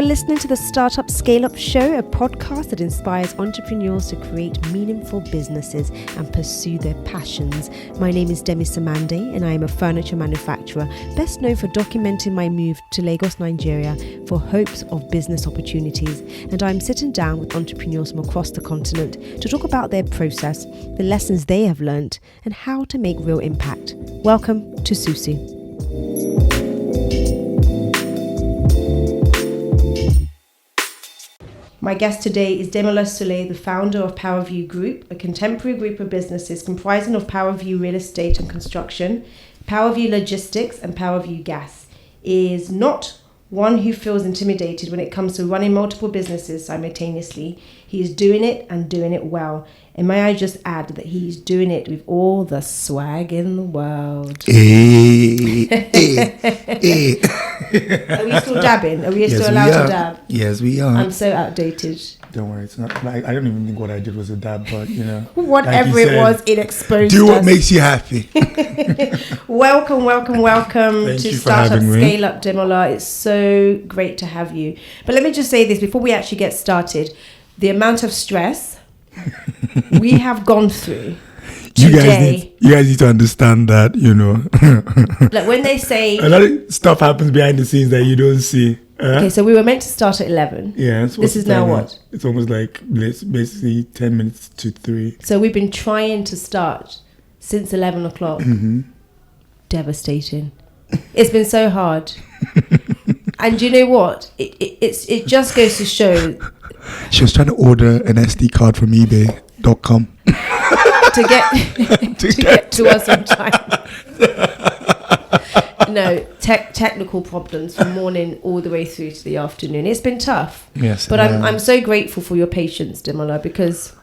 are listening to the Startup Scale Up Show, a podcast that inspires entrepreneurs to create meaningful businesses and pursue their passions. My name is Demola Sule and I am a furniture manufacturer, best known for documenting my move to Lagos, Nigeria for hopes of business opportunities. And I'm sitting down with entrepreneurs from across the continent to talk about their process, the lessons they have learned, and how to make real impact. Welcome to Susu. My guest today is Demola Sule, the founder of POWERVIEW Group, a contemporary group of businesses comprising of POWERVIEW Real Estate and Construction, POWERVIEW Logistics and POWERVIEW Gas. Is not one who feels intimidated when it comes to running multiple businesses simultaneously. He is doing it and doing it well. And may I just add that he's doing it with all the swag in the world. Are we still dabbing? Are we still allowed to dab? Yes, we are. I'm so outdated. Don't worry, it's not. I don't even think what I did was a dab, but you know, whatever like it was, it exposed. Do what us. makes you happy. Welcome Thank to you Startup for Scale Up, Demola. It's so great to have you. But let me just say this before we actually get started: the amount of stress we have gone through. You guys need to understand that, you know. Like when they say a lot of stuff happens behind the scenes that you don't see. Okay, so we were meant to start at 11. Yeah, this is now what? It's almost like basically 10 minutes to 3. So we've been trying to start since 11 o'clock. Mm-hmm. Devastating. It's been so hard. And you know what? It just goes to show. She was trying to order an SD card from eBay.com. to get to us on time. No, technical problems from morning all the way through to the afternoon. It's been tough. Yes. But I'm so grateful for your patience, Demola, because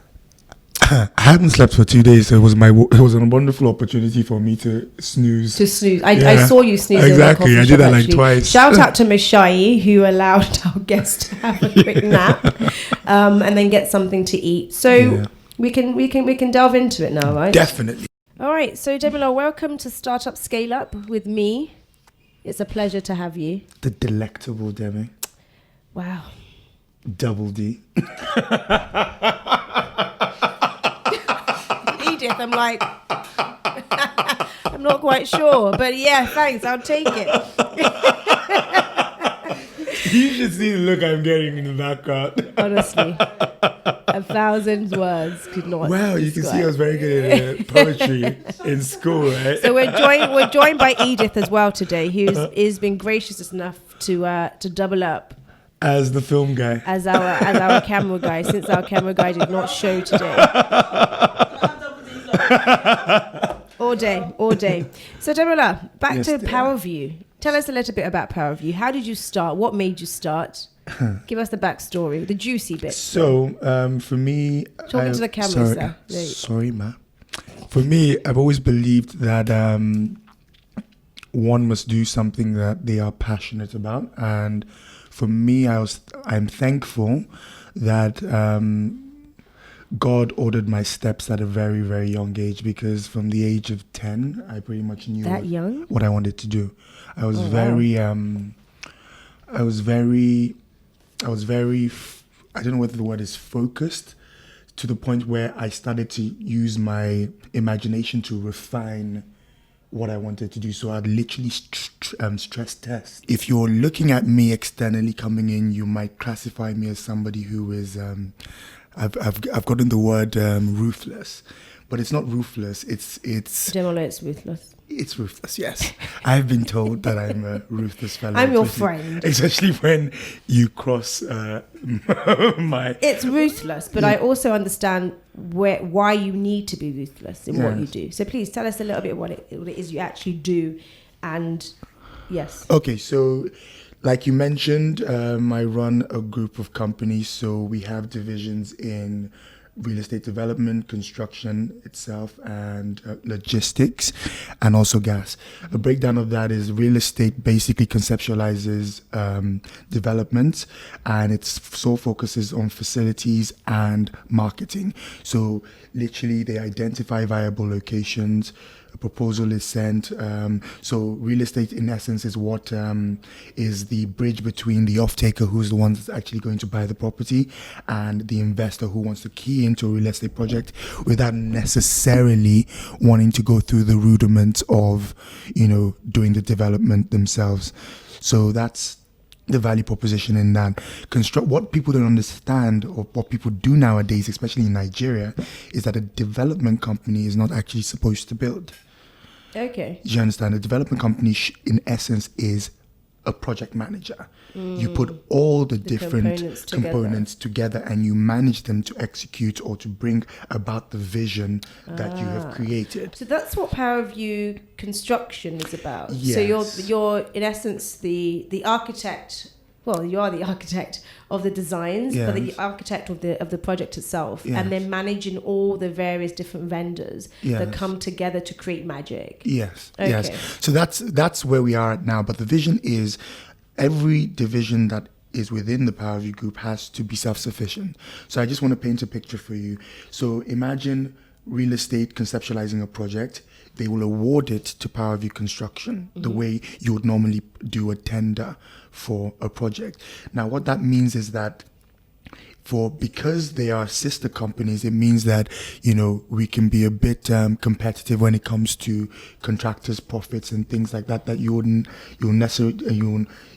I haven't slept for 2 days, so it was a wonderful opportunity for me to snooze. I saw you snoozing. Exactly. I did that like twice. Shout out to Miss Shai, who allowed our guest to have a quick nap, and then get something to eat. So. Yeah. We can delve into it now, right? Definitely. All right. So, Demola, welcome to Startup Scale Up with me. It's a pleasure to have you. The delectable Demi. Wow. Double D. Edith, I'm like, I'm not quite sure, but yeah, thanks. I'll take it. You should see the look I'm getting in the background. Honestly. 1,000 words could not. Wow, you can see I was very good at poetry in school, right? So we're joined by Edith as well today, who's been gracious enough to double up as the film guy, as our camera guy, since our camera guy did not show today. all day. So Demola, back to POWERView. Tell us a little bit about POWERView. How did you start? What made you start? Give us the backstory, the juicy bit. So, for me... Talking to the camera, sir. Sorry, ma. For me, I've always believed that one must do something that they are passionate about. And for me, I'm thankful that God ordered my steps at a very, very young age, because from the age of 10, I pretty much knew what I wanted to do. I was very, I don't know whether the word is focused, to the point where I started to use my imagination to refine what I wanted to do. So I'd literally stress test. If you're looking at me externally coming in, you might classify me as somebody who is, I've gotten the word ruthless, but it's not ruthless. It's Demola, it's ruthless. It's ruthless, yes. I've been told that I'm a ruthless fellow. I'm your friend. Especially when you cross my... It's ruthless, but I also understand why you need to be ruthless in what you do. So please tell us a little bit what it is you actually do. And yes. Okay, so like you mentioned, I run a group of companies. So we have divisions in real estate development, construction itself, and logistics, and also gas. A breakdown of that is real estate basically conceptualizes developments, and its sole focuses on facilities and marketing. So literally they identify viable locations, a proposal is sent. So real estate in essence is what is the bridge between the off-taker, who's the one that's actually going to buy the property, and the investor who wants to key into a real estate project without necessarily wanting to go through the rudiments of, doing the development themselves. So that's the value proposition in that. What people don't understand, or what people do nowadays, especially in Nigeria, is that a development company is not actually supposed to build. Okay. You understand? A development company, in essence, is a project manager. You put all the different components together and you manage them to execute or to bring about the vision that you have created. So that's what PowerView construction is about. Yes. So you're in essence the architect. Well, you are the architect of the designs, but the architect of the project itself, and then managing all the various different vendors that come together to create magic. Yes. Okay. Yes. So that's where we are at now. But the vision is every division that is within the PowerView group has to be self-sufficient. So I just want to paint a picture for you. So imagine real estate conceptualizing a project. They will award it to PowerView Construction the way you would normally do a tender for a project. Now, what that means is that because they are sister companies, it means that, we can be a bit competitive when it comes to contractors' profits and things like that you wouldn't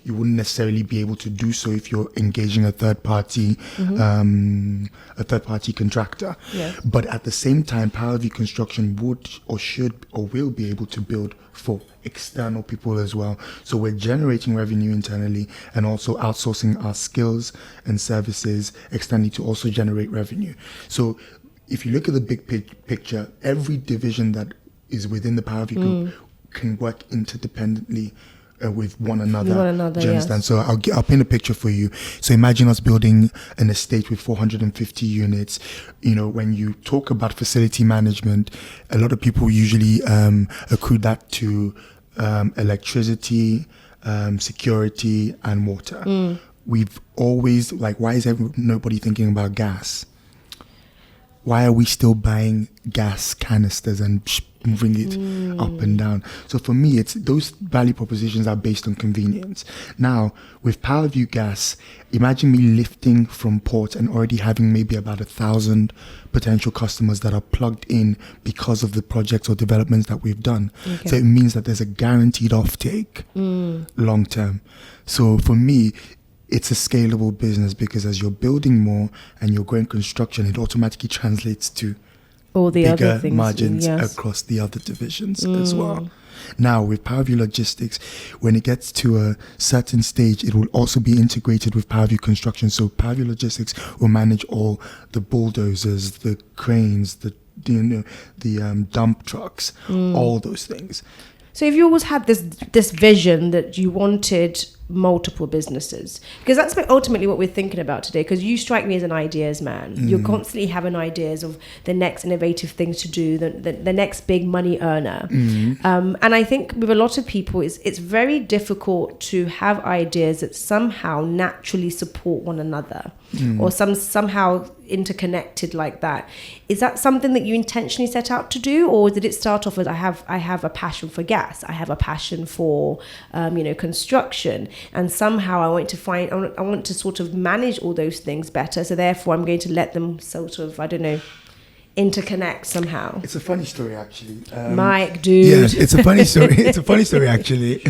necessarily be able to do so if you're engaging a third party contractor. Yes. But at the same time, PowerView Construction would or should or will be able to build for external people as well. So we're generating revenue internally and also outsourcing our skills and services externally to also generate revenue. So if you look at the big picture, every division that is within the PowerView group can work interdependently with one another. Do you understand? Yes. So I'll paint a picture for you. So imagine us building an estate with 450 units. When you talk about facility management, a lot of people usually accrue that to electricity, security, and water. We've always, why is nobody thinking about gas? Why are we still buying gas canisters and moving it up and down? So for me, it's those value propositions are based on convenience. Now, with PowerView Gas, imagine me lifting from port and already having maybe about 1,000 potential customers that are plugged in because of the projects or developments that we've done. Okay. So it means that there's a guaranteed offtake long term. So for me, it's a scalable business because as you're building more and you're growing construction, it automatically translates to all the bigger other things, margins across the other divisions as well. Now, with PowerView Logistics, when it gets to a certain stage, it will also be integrated with PowerView Construction. So PowerView Logistics will manage all the bulldozers, the cranes, the dump trucks, all those things. So if you always had this vision that you wanted multiple businesses, because that's ultimately what we're thinking about today, because you strike me as an ideas man. You're constantly having ideas of the next innovative things to do, the next big money earner. And I think with a lot of people, it's very difficult to have ideas that somehow naturally support one another or somehow interconnected like that. Is that something that you intentionally set out to do, or did it start off as I have a passion for gas, I have a passion for construction, and somehow I want to sort of manage all those things better, so therefore I'm going to let them sort of, interconnect somehow? It's a funny story, actually. Mike, dude. Yes, it's a funny story. It's a funny story, actually.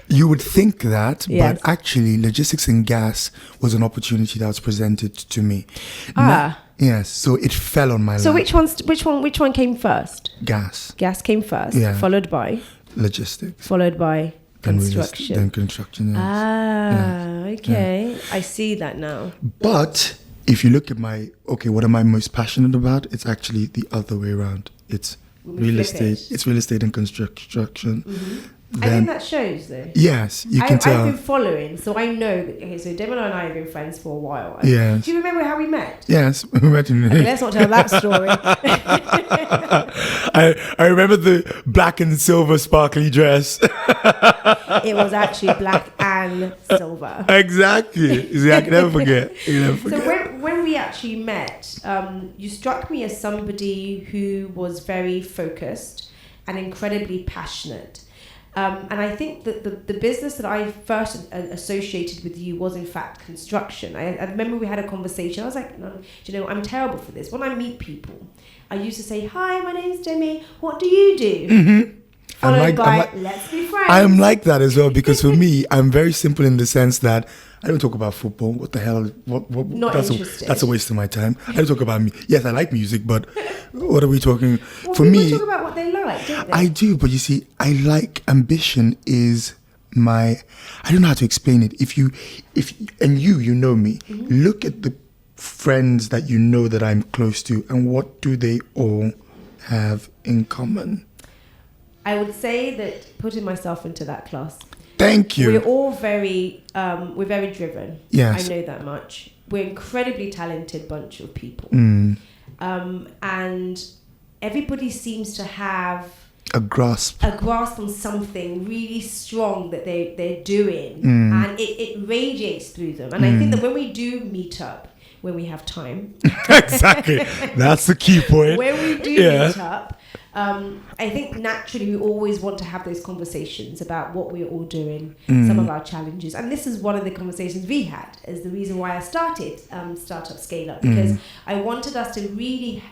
You would think that, but actually, logistics and gas was an opportunity that was presented to me. Yes, so it fell on my lap. So which one came first? Gas. Gas came first, followed by logistics, followed by construction. Then construction. Yes. Okay. I see that now. But if you look at what am I most passionate about? It's actually the other way around. It's real estate. It's real estate and construction. I think that shows, though. Yes, you can tell. I've been following, so I know that. Okay, so Demola and I have been friends for a while. Yes. Do you remember how we met? Yes, we met in. Okay, let's not tell that story. I remember the black and silver sparkly dress. It was actually black and silver. Exactly. See, I can never forget. So when we actually met, you struck me as somebody who was very focused and incredibly passionate. And I think that the business that I first associated with you was in fact construction. I remember we had a conversation. I was like, no, do you know, I'm terrible for this. When I meet people, I used to say, hi, my name's Demi. What do you do? Mm-hmm. Followed by, let's be friends. I'm like that as well, because for me, I'm very simple in the sense that I don't talk about football. What the hell? Not interested. That's a waste of my time. I don't talk about me. Yes, I like music, but what are we talking? Well, for people me, talk about what they like, don't they? I do, but you see, I like ambition is my. I don't know how to explain it. If you know me, look at the friends that you know that I'm close to, and what do they all have in common? I would say that, putting myself into that class. Thank you. We're all very driven. Yes. I know that much. We're incredibly talented bunch of people. And everybody seems to have a grasp on something really strong that they're doing. And it radiates through them. And I think that when we do meet up, when we have time. Exactly. That's the key point. When we do meet up, I think naturally we always want to have those conversations about what we're all doing, some of our challenges. And this is one of the conversations we had, is the reason why I started Startup Scale Up, because I wanted us to really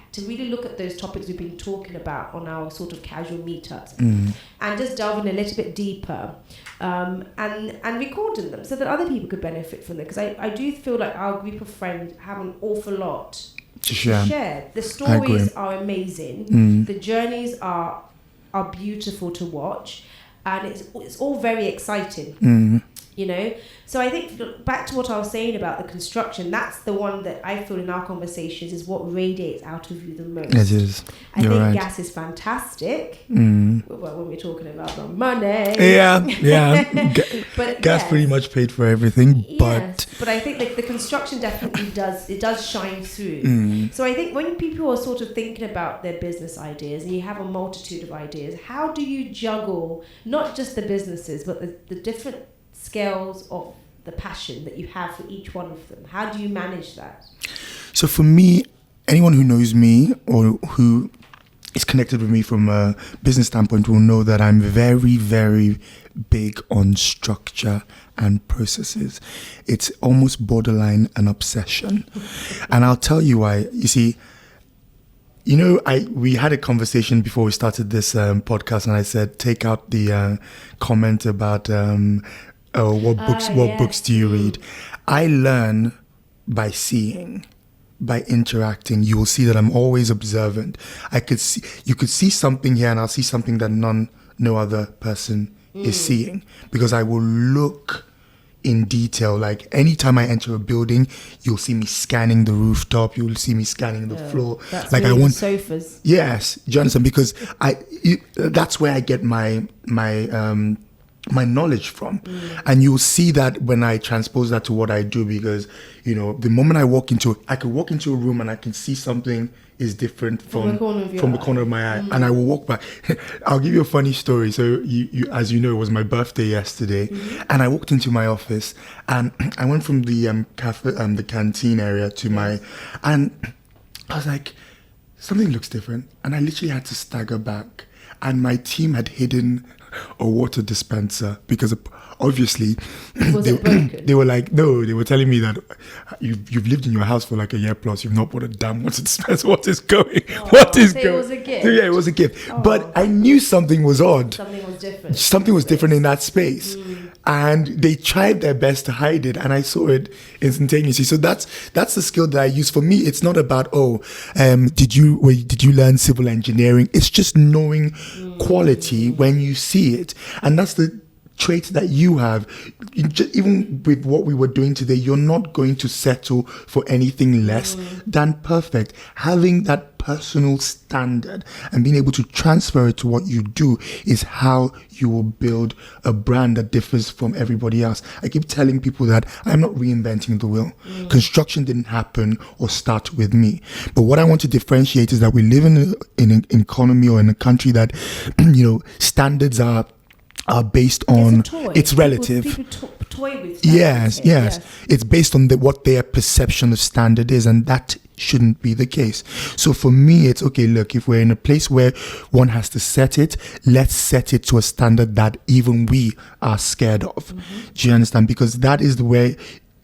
look at those topics we've been talking about on our sort of casual meetups and just delve in a little bit deeper and recording them so that other people could benefit from them. Because I do feel like our group of friends have an awful lot to share. The stories are amazing. The journeys are beautiful to watch, and it's all very exciting. You know, so I think back to what I was saying about the construction, that's the one that I feel in our conversations is what radiates out of you the most. It is. I think gas is fantastic. Well, when we're talking about the money. Yeah. But gas pretty much paid for everything. But I think the construction definitely does shine through. So I think when people are sort of thinking about their business ideas, and you have a multitude of ideas, how do you juggle not just the businesses, but the different scales of the passion that you have for each one of them? How do you manage that? So for me, anyone who knows me or who is connected with me from a business standpoint will know that I'm very, very big on structure and processes. It's almost borderline an obsession. And I'll tell you why. You see, you know, we had a conversation before we started this podcast, and I said, take out the comment about what books do you read? I learn by seeing, by interacting. You will see that I'm always observant. You could see something here, and I'll see something that no other person is seeing, because I will look in detail. Like anytime I enter a building, you'll see me scanning the rooftop. You'll see me scanning the floor. That's like really I want sofas. Yes, do you understand? Because that's where I get my knowledge from. And you'll see that when I transpose that to what I do, because, you know, the moment I could walk into a room and I can see something is different from the corner of my eye, and I will walk back. I'll give you a funny story. So you as you know, it was my birthday yesterday, and I walked into my office, and I went from the cafe, the canteen area to and I was like, something looks different, and I literally had to stagger back, and my team had hidden a water dispenser because obviously they were like, no, they were telling me that you've lived in your house for like a year plus, you've not bought a damn water dispenser. What is going? What is going? It was a gift. Yeah, it was a gift. But I knew something was odd. Something was different in that space. And they tried their best to hide it, and I saw it instantaneously. So that's the skill that I use. For me, it's not about did you learn civil engineering? It's just knowing quality when you see it, and that's the traits that you have, even with what we were doing today, you're not going to settle for anything less than perfect. Having that personal standard and being able to transfer it to what you do is how you will build a brand that differs from everybody else. I keep telling people that I'm not reinventing the wheel. Construction didn't happen or start with me. But what I want to differentiate is that we live in an economy or in a country that, standards are based on, it's relative. People toy with standards. Yes. It's based on what their perception of standard is, and that shouldn't be the case. So for me, it's okay, look, if we're in a place where one has to set it, let's set it to a standard that even we are scared of. Do you understand? Because that is the way,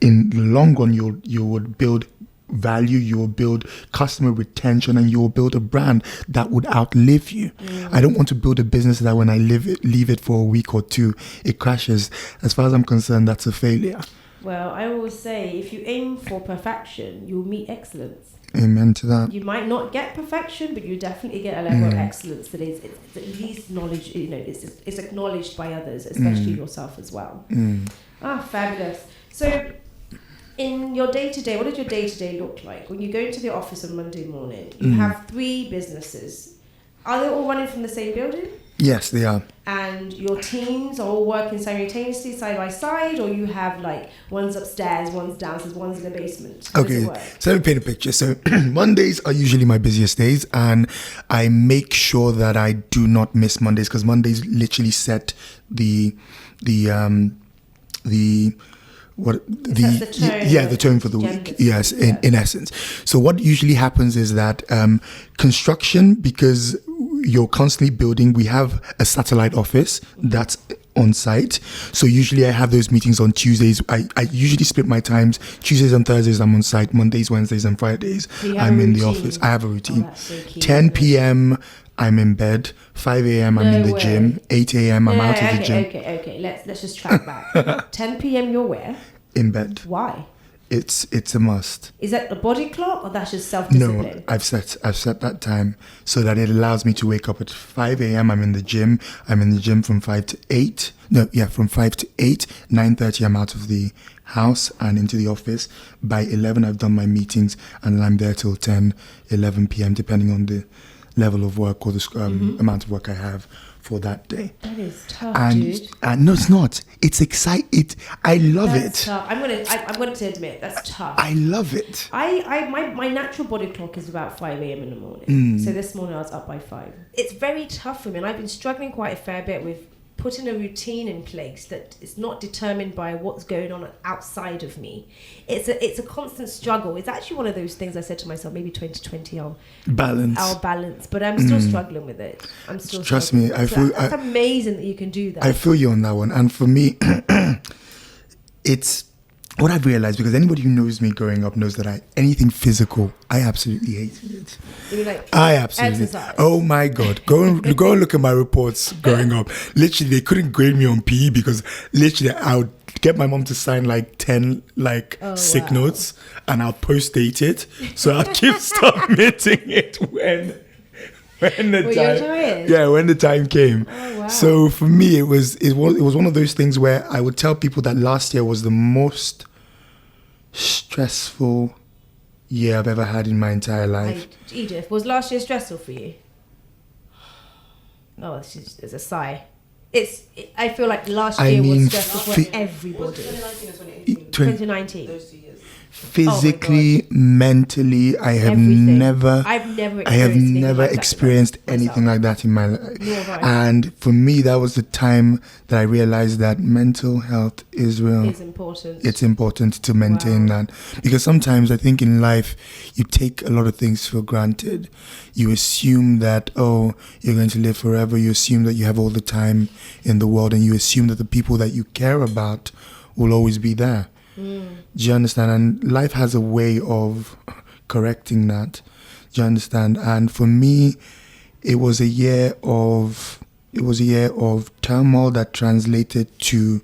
in the long run, you would build value, you will build customer retention, and you will build a brand that would outlive you. I don't want to build a business that when I leave it for a week or two, it crashes. As far as I'm concerned, that's a failure. Well, I always say, if you aim for perfection, you'll meet excellence. Amen to that. You might not get perfection, but you definitely get a level of excellence that is it's at least knowledge. It's acknowledged by others, especially yourself as well. Fabulous. So, in your day-to-day, what does your day-to-day look like? When you go into the office on Monday morning, you have 3 businesses. Are they all running from the same building? Yes, they are. And your teams are all working simultaneously, side by side, or you have like one's upstairs, one's downstairs, one's in the basement? Okay, so let me paint a picture. So Mondays are usually my busiest days, and I make sure that I do not miss Mondays, because Mondays literally set the tone for the week. Yes, in essence. So what usually happens is that construction, because you're constantly building, we have a satellite office that's on site. So usually I have those meetings on Tuesdays. I usually split my times. Tuesdays and Thursdays I'm on site. Mondays, Wednesdays and Fridays I'm in the office. I have a routine. 10 p.m. I'm in bed. 5 a.m. I'm in the gym. 8 a.m. I'm out of the gym. Okay. Let's just track back. 10 p.m. you're where? In bed. Why? It's a must. Is that a body clock, or that's just self-discipline? No, I've set that time so that it allows me to wake up at 5 a.m. I'm in the gym. I'm in the gym from 5 to 8. From 5 to 8. 9:30 I'm out of the house and into the office. By 11 I've done my meetings, and I'm there till 10, 11 p.m. depending on the level of work or the amount of work I have for that day. That is tough, dude. And no, it's not. It's exciting. I love that's it. Tough. I'm gonna to admit that's tough. I love it. My natural body clock is about 5 a.m. in the morning. So this morning I was up by 5. It's very tough for me, and I've been struggling quite a fair bit with putting a routine in place that is not determined by what's going on outside of me. It's a constant struggle. It's actually one of those things I said to myself, maybe 2020 I'll balance, but I'm still struggling with it. Trust me, that's amazing that you can do that. I feel you on that one. And for me, it's what I've realized, because anybody who knows me growing up knows that anything physical, I absolutely hated it. I absolutely. Exercise. Oh my God. Go and look at my reports growing up. Literally, they couldn't grade me on PE because literally I would get my mom to sign like 10 sick notes, and I'll post-date it. So I'll keep submitting it when the time came. Oh, wow. So for me, it was one of those things where I would tell people that last year was the most stressful year I've ever had in my entire life. Edith, was last year stressful for you? Oh, it's a sigh. I feel like last year was stressful for everybody. 2019. Those 2 years. Physically, mentally, I have never experienced anything like that in my life. And for me, that was the time that I realized that mental health is real. It's important. It's important to maintain that, because sometimes I think in life you take a lot of things for granted. You assume that, you're going to live forever. You assume that you have all the time in the world, and you assume that the people that you care about will always be there. Do you understand? And life has a way of correcting that. Do you understand? And for me, it was a year of turmoil that translated to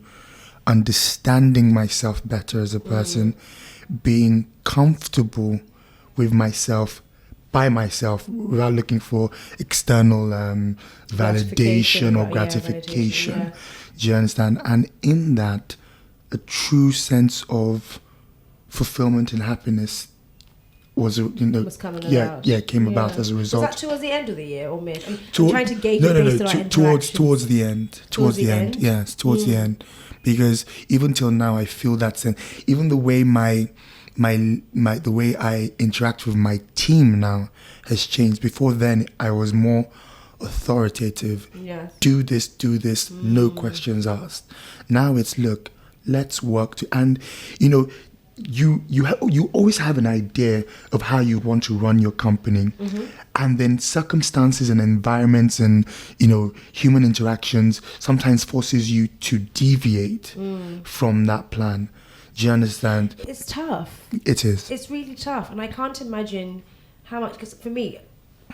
understanding myself better as a person, being comfortable with myself by myself without looking for external validation or gratification. Yeah. Do you understand? And in that, a true sense of fulfillment and happiness was coming about. Came about as a result. Was that towards the end of the year or mid? I'm trying to gauge towards the end. Towards the end. Yes, towards the end. Because even till now, I feel that sense. Even the way the way I interact with my team now has changed. Before then, I was more authoritative. Yes. Do this, no questions asked. Now it's, look, let's work and you always have an idea of how you want to run your company, and then circumstances and environments and human interactions sometimes forces you to deviate from that plan. Do you understand? It's tough. It is. It's really tough, and I can't imagine how much, because for me,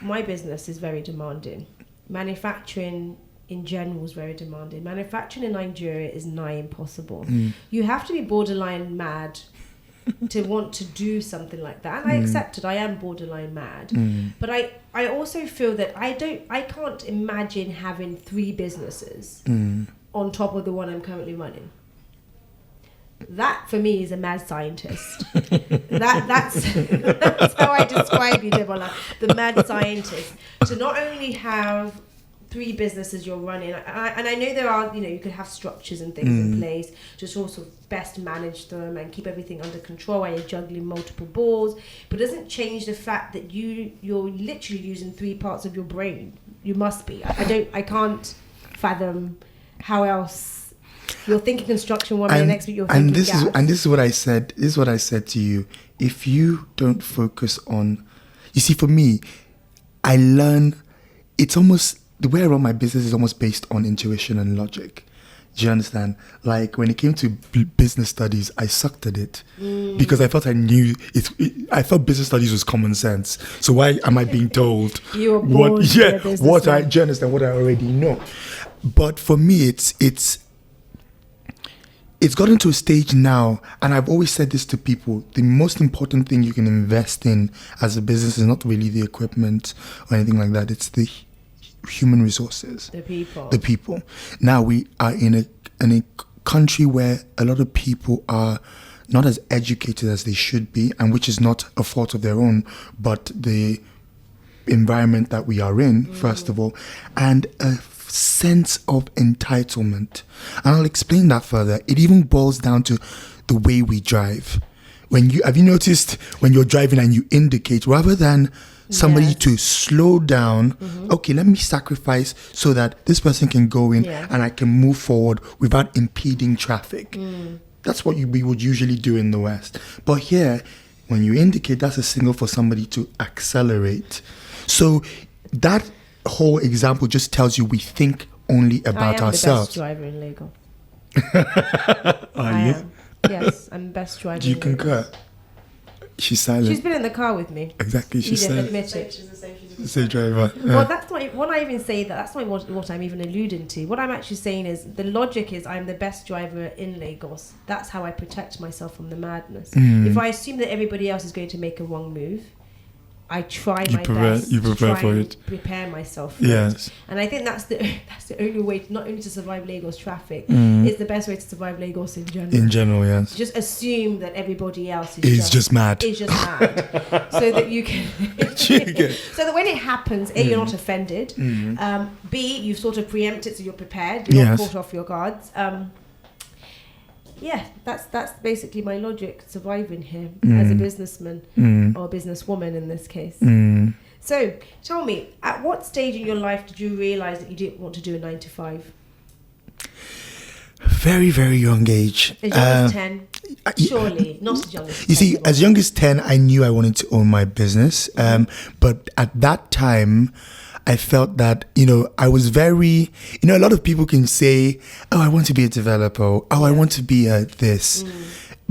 my business is very demanding. Manufacturing in general is very demanding. Manufacturing in Nigeria is nigh impossible. You have to be borderline mad to want to do something like that. And I accept it. I am borderline mad. But I also feel that I can't imagine having 3 businesses on top of the one I'm currently running. That for me is a mad scientist. That's how I describe you, Demola, the mad scientist. To not only have 3 businesses you're running, and I know there are, you could have structures and things in place to sort of best manage them and keep everything under control while you're juggling multiple balls, but it doesn't change the fact that you're literally using 3 parts of your brain. You must be. I can't fathom how else. You're thinking construction one minute, next week you're thinking gas. This is what I said. This is what I said to you. If you don't focus on, you see, for me, I learn. It's almost the way I run my business is almost based on intuition and logic. Do you understand? Like when it came to business studies, I sucked at it because I thought I knew it. I thought business studies was common sense. So why am I being told you were born do you understand what I already know? But for me, it's gotten to a stage now, and I've always said this to people, the most important thing you can invest in as a business is not really the equipment or anything like that. It's the human resources. The people. Now we are in a country where a lot of people are not as educated as they should be, and which is not a fault of their own, but the environment that we are in, first of all, and a sense of entitlement. And I'll explain that further. It even boils down to the way we drive. Have you noticed when you're driving and you indicate rather than somebody to slow down, okay, let me sacrifice so that this person can go in and I can move forward without impeding traffic. That's what we would usually do in the West. But here, when you indicate, that's a signal for somebody to accelerate. So that whole example just tells you we think only about ourselves. I am the best driver in Lagos. Are you? Am. Yes, I'm the best driver. Do you concur? She's silent. She's been in the car with me. Exactly, she's silent. Admit it. She's the same driver. Yeah. Well, that's not when I even say that. That's not what I'm even alluding to. What I'm actually saying is the logic is I'm the best driver in Lagos. That's how I protect myself from the madness. If I assume that everybody else is going to make a wrong move, I try my best to try and prepare myself for it. And I think that's the only way, not only to survive Lagos traffic, it's the best way to survive Lagos in general. In general, yes. Just assume that everybody else is just mad. Is just mad. So that you can... so that when it happens, A, you're not offended. B, you've sort of preempted, so you're prepared. You're not caught off your guards. Yeah, that's basically my logic surviving here as a businessman or a businesswoman in this case. So tell me, at what stage in your life did you realize that you didn't want to do a 9 to 5? Very, very young age. As young as 10? Surely, not as young as 10. You see, as young as 10, I knew I wanted to own my business. But at that time, I felt that, I was very, a lot of people can say, oh, I want to be a developer. Oh, I want to be a this.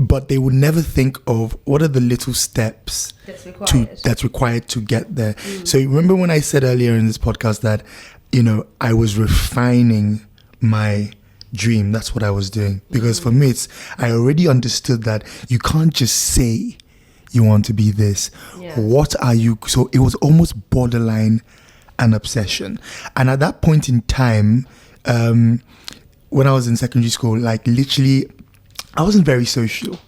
But they would never think of what are the little steps that's required to get there. So remember when I said earlier in this podcast that, I was refining my dream. That's what I was doing. Because for me, I already understood that you can't just say you want to be this. Yeah. What are you? So it was almost borderline an obsession. And at that point in time, when I was in secondary school, like literally, I wasn't very social.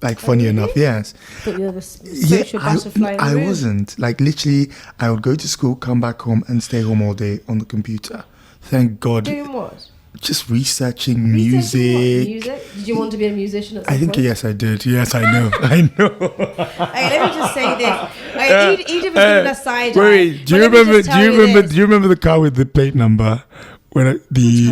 Like, funny enough, yes. But you're the social butterfly in the room. I wasn't. Like, literally, I would go to school, come back home, and stay home all day on the computer. Thank God. Doing what? Just researching music. Music? Did you want to be a musician at some I think, point? yes, I did. Yes, I know. I know. Hey, let me just say this. Edith was giving us side eye. Wait, do you remember the car with the plate number? When the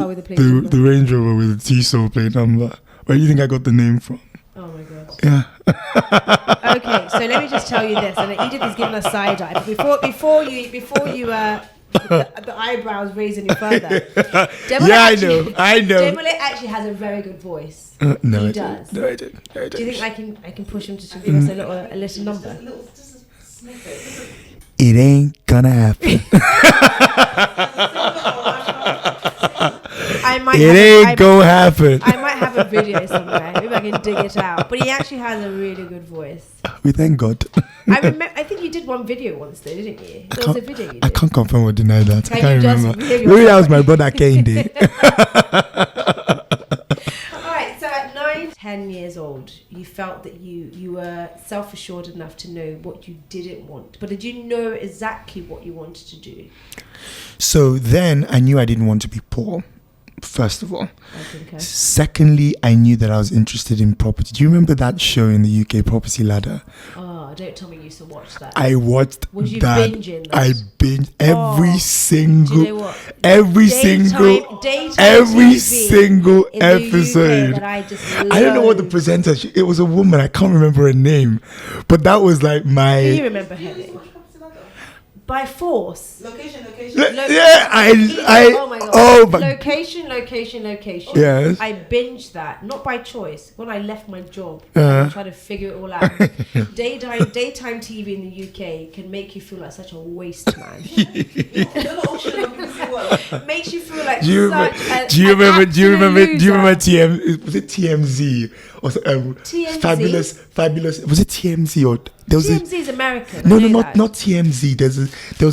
Range Rover with the T-Soul plate number. Where do you think I got the name from? Oh my God. Yeah. Okay, so let me just tell you this, and Edith is giving us side eye. But before you the eyebrows raise any further. Demola I know. Demola actually has a very good voice. No, he does. No, I didn't. Do you think I can push him to give us a little number? It ain't gonna happen. Gonna happen. I might have a video somewhere. Maybe I can dig it out. But he actually has a really good voice. We thank God. I think you did one video once though, didn't you? There was a video you did. I can't confirm or deny that. I can't remember. Maybe that was my brother Kende. Alright, so at 9-10 years old, you felt that you were self-assured enough to know what you didn't want. But did you know exactly what you wanted to do? So then I knew I didn't want to be poor. First of all. Okay. Secondly, I knew that I was interested in property. Do you remember that show in the UK, Property Ladder? Oh, don't tell me you used to watch that. I watched Was you that. binging that? I binged every single, do you know what? every Daytime TV single in the episode. UK that I just I don't know what the presenter. It was a woman. I can't remember her name, but that was like my. Do you remember her name? By force. Location. Yeah, Oh my God. Oh, but location. Yes. I binged that, not by choice. When I left my job, I tried to figure it all out. Daytime TV in the UK can make you feel like such a waste man. Makes you feel like Do you remember TM? Was it TMZ or TMZ? Fabulous? Was it TMZ or there was TMZ is American. No, not TMZ. There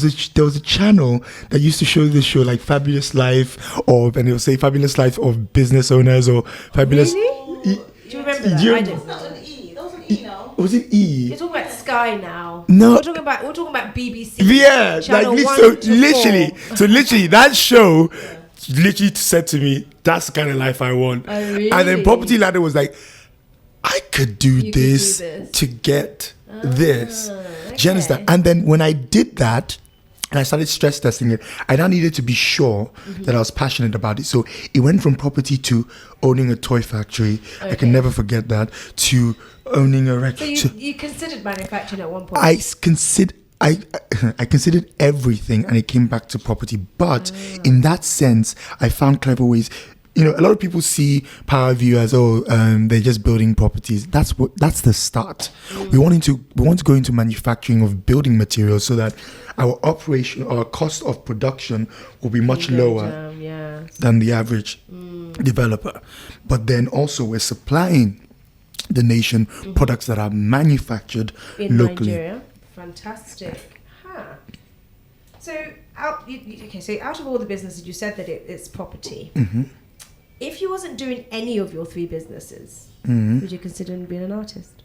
was a channel that used to show this show like Fabulous Life and it would say Fabulous Life of Business Owners or Fabulous. Really? Do you remember that? I don't. That was an E. That was an E now. Was it E? You're talking about Sky now. No, we're talking about BBC. Yeah, Channel like 1 so to literally that show literally said to me, "That's the kind of life I want." Oh, really? And then Property Ladder was like, "I could do this to get this." Okay. Do you understand? And then when I did that, and I started stress testing it, I now needed to be sure that I was passionate about it. So it went from property to owning a toy factory. Okay. I can never forget that. To owning a record. So you considered manufacturing at one point? I considered everything, and it came back to property. But in that sense, I found clever ways. You know, a lot of people see PowerView as they're just building properties. That's the start. We want to go into manufacturing of building materials so that our cost of production will be much lower than the average developer. But then also we're supplying the nation products that are manufactured in locally. Nigeria. Fantastic. So out of all the businesses, you said that it's property. Mm-hmm. If you wasn't doing any of your 3 businesses, would you consider being an artist?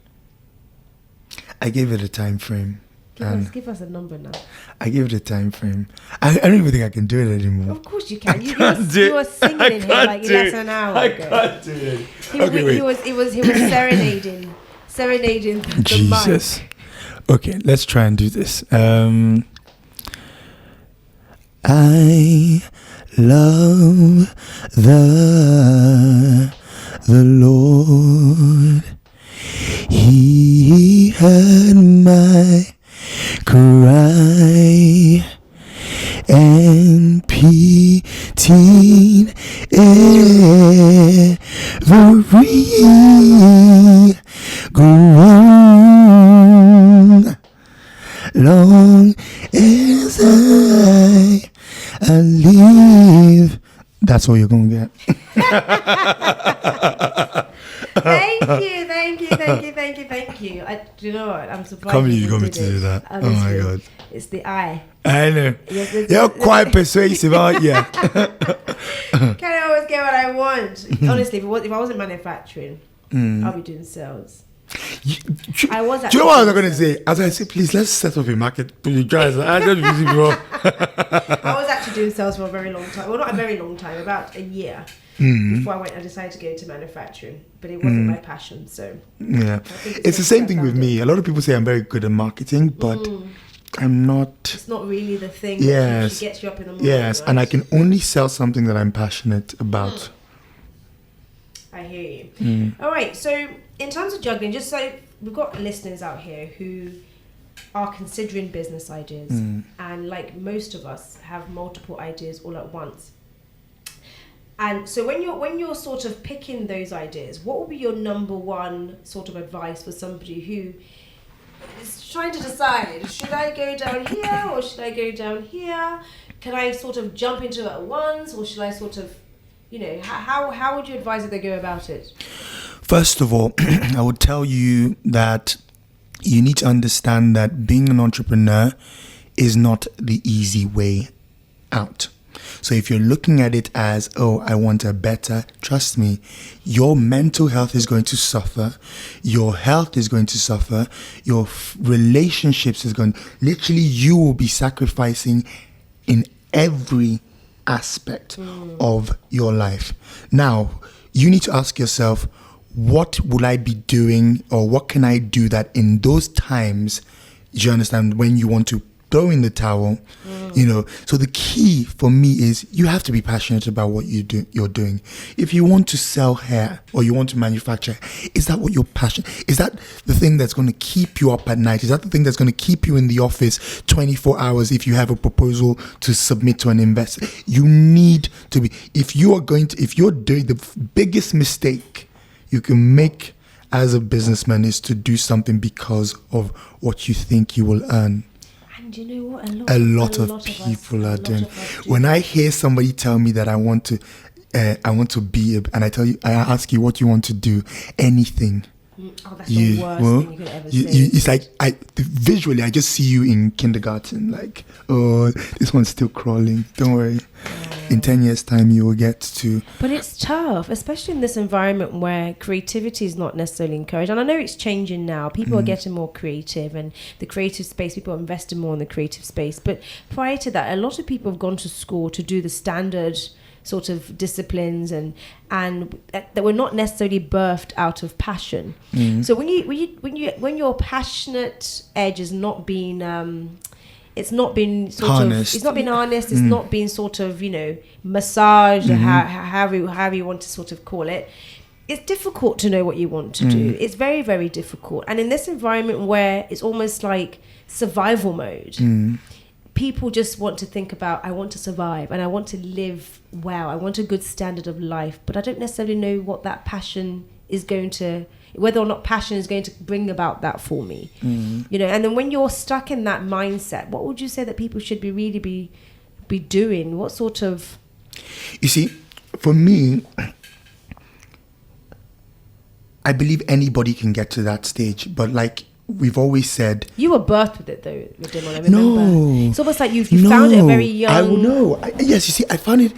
I gave it a time frame. Give us a number now. I gave it a time frame. I don't even think I can do it anymore. Of course you can. You were singing in here like less than an hour ago. I can't do it. He was serenading the Jesus. mic. Okay, let's try and do this. I love the Lord. He heard my cry and pitied every groan. Long as I live. That's all you're gonna get. Thank you. Do you know what? I'm surprised. Can't believe you got me to do that. Honestly, oh my god. It's the eye. I know. Yes, You're quite persuasive, aren't you? Can I always get what I want? Honestly, if I wasn't manufacturing, I'll be doing sales. I was. Do you know what I was going to say? As I said, please let's set up a market. Please, guys, I just busy, bro. I was actually doing sales for a very long time. Well, not a very long time, about a year before I decided to go into manufacturing. But it wasn't my passion, so yeah, it's the same thing with me. A lot of people say I'm very good at marketing, but I'm not. It's not really the thing that gets you up in the morning. Yes, right? and I can only sell something that I'm passionate about. I hear you. All right, so in terms of juggling, just so we've got listeners out here who are considering business ideas, and like most of us have multiple ideas all at once. And so when you're sort of picking those ideas, what would be your number one sort of advice for somebody who is trying to decide, should I go down here or should I go down here? Can I sort of jump into it at once, or should I sort of, how would you advise that they go about it? First of all, I would tell you that you need to understand that being an entrepreneur is not the easy way out. So if you're looking at it as, oh, I want a better, trust me, your mental health is going to suffer. Your health is going to suffer. Your relationships is going, literally you will be sacrificing in every aspect of your life. Now, you need to ask yourself, what will I be doing, or what can I do that in those times, you understand, when you want to throw in the towel, So the key for me is you have to be passionate about what you're doing. If you want to sell hair or you want to manufacture, is that what your passion? Is that the thing that's going to keep you up at night? Is that the thing that's going to keep you in the office 24 hours if you have a proposal to submit to an investor? You need to be, if you're doing the biggest mistake you can make as a businessman is to do something because of what you think you will earn. And you know what? A lot of people are doing. When I hear somebody tell me that I want to be, and I ask you what you want to do, anything. Oh, that's the worst thing you could ever say. It's like visually, I just see you in kindergarten, like, oh, this one's still crawling. Don't worry. In 10 years' time, you will get to. But it's tough, especially in this environment where creativity is not necessarily encouraged. And I know it's changing now. People are getting more creative, and the creative space, people are investing more in the creative space. But prior to that, a lot of people have gone to school to do the standard sort of disciplines and that were not necessarily birthed out of passion. So when your passionate edge is not being it's not been sort harnessed. It's not been harnessed. It's not been sort of massaged, or however you want to sort of call it. It's difficult to know what you want to do. It's very, very difficult. And in this environment where it's almost like survival mode, people just want to think about, I want to survive and I want to live well. I want a good standard of life, but I don't necessarily know what that passion is going to, whether or not passion is going to bring about that for me. And then when you're stuck in that mindset, what would you say that people should be doing? What sort of... You see, for me, I believe anybody can get to that stage, but like we've always said, you were birthed with it though, with Demola. No, it's almost like you found it very young. Yes, you see, I found it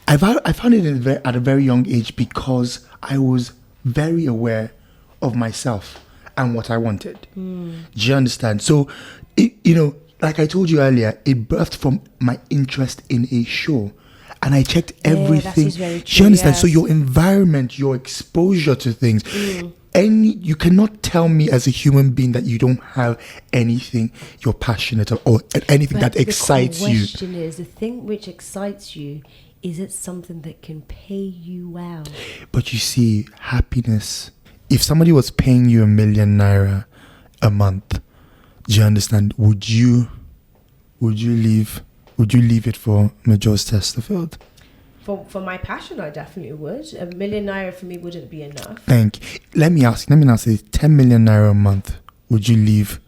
at a very young age because I was very aware of myself and what I wanted. Do you understand? So, like I told you earlier, it birthed from my interest in a show. And I checked everything. Very true, do you understand? yes. So your environment, your exposure to things, you cannot tell me as a human being that you don't have anything you're passionate about or anything that excites you. The question is, the thing which excites you, is it something that can pay you well? But you see, happiness, if somebody was paying you ₦1 million a month, do you understand? Would you leave it for Major's Chesterfield? For my passion, I definitely would. ₦1 million for me wouldn't be enough. Thank you. Let me now say 10 million naira a month. Would you leave?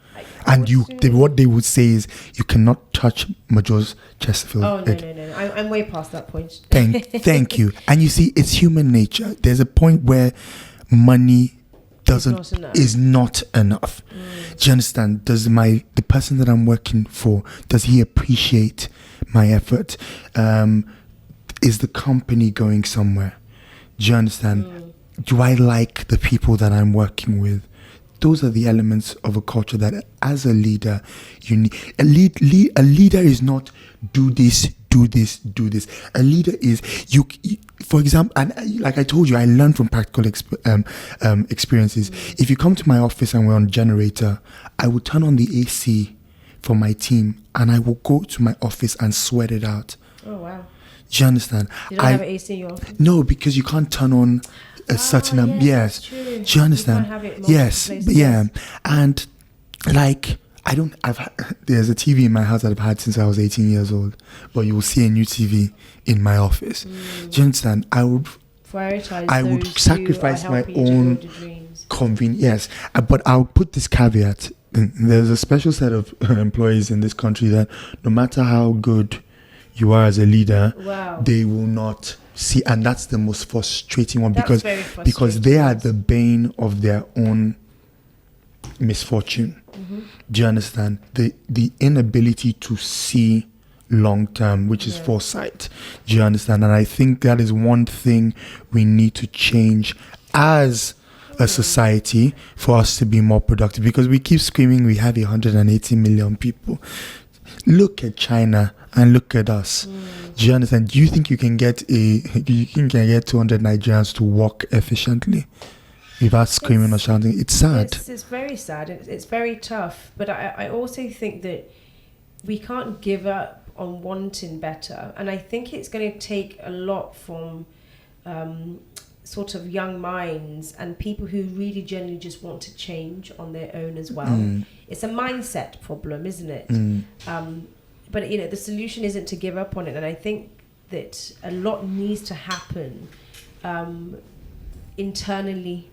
What they would say is you cannot touch Major's Chesterfield. Oh no! I'm way past that point. Thank you. And you see, it's human nature. There's a point where money Is not enough. Do you understand? Does the person that I'm working for, does he appreciate my effort? Is the company going somewhere? Do you understand? Do I like the people that I'm working with? Those are the elements of a culture that, as a leader, you need. A leader is not do this. A leader is you. For example, and like I told you, I learned from practical experiences. If you come to my office and we're on generator, I will turn on the AC for my team, and I will go to my office and sweat it out. Oh wow! Do you understand? You don't have an AC in your office? No, because you can't turn on a certain yes. Do you understand? You can't have it yes, places. yeah, and like. There's a TV in my house that I've had since I was 18 years old, but you will see a new TV in my office. Do you understand? I would sacrifice my own convenience. Yes, but I'll put this caveat. There's a special set of employees in this country that no matter how good you are as a leader, they will not see, and that's the most frustrating one because they are the bane of their own misfortune. Do you understand? The inability to see long term, which is foresight. Do you understand? And I think that is one thing we need to change as a society for us to be more productive, because we keep screaming we have 180 million people. Look at China and look at us. Do you understand? Do you think you can get 200 Nigerians to work efficiently without screaming or shouting? It's sad. It's very sad. It's very tough. But I also think that we can't give up on wanting better. And I think it's going to take a lot from sort of young minds and people who really genuinely just want to change on their own as well. It's a mindset problem, isn't it? But the solution isn't to give up on it. And I think that a lot needs to happen internally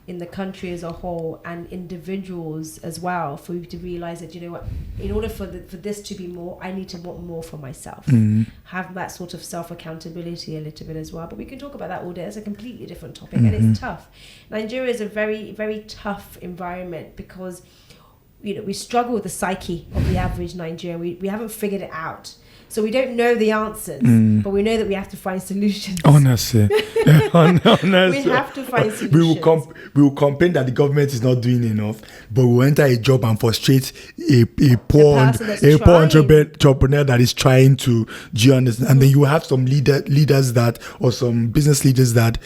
in the country as a whole, and individuals as well, for you to realize that, in order for this to be more, I need to want more for myself. Have that sort of self-accountability a little bit as well. But we can talk about that all day. It's a completely different topic, and it's tough. Nigeria is a very, very tough environment because, we struggle with the psyche of the average Nigerian. We haven't figured it out. So we don't know the answers, but we know that we have to find solutions. Honestly. We have to find solutions. We will complain that the government is not doing enough, but we will enter a job and frustrate a poor entrepreneur that is trying to, do you understand? And then you will have some leaders that, or some business leaders that,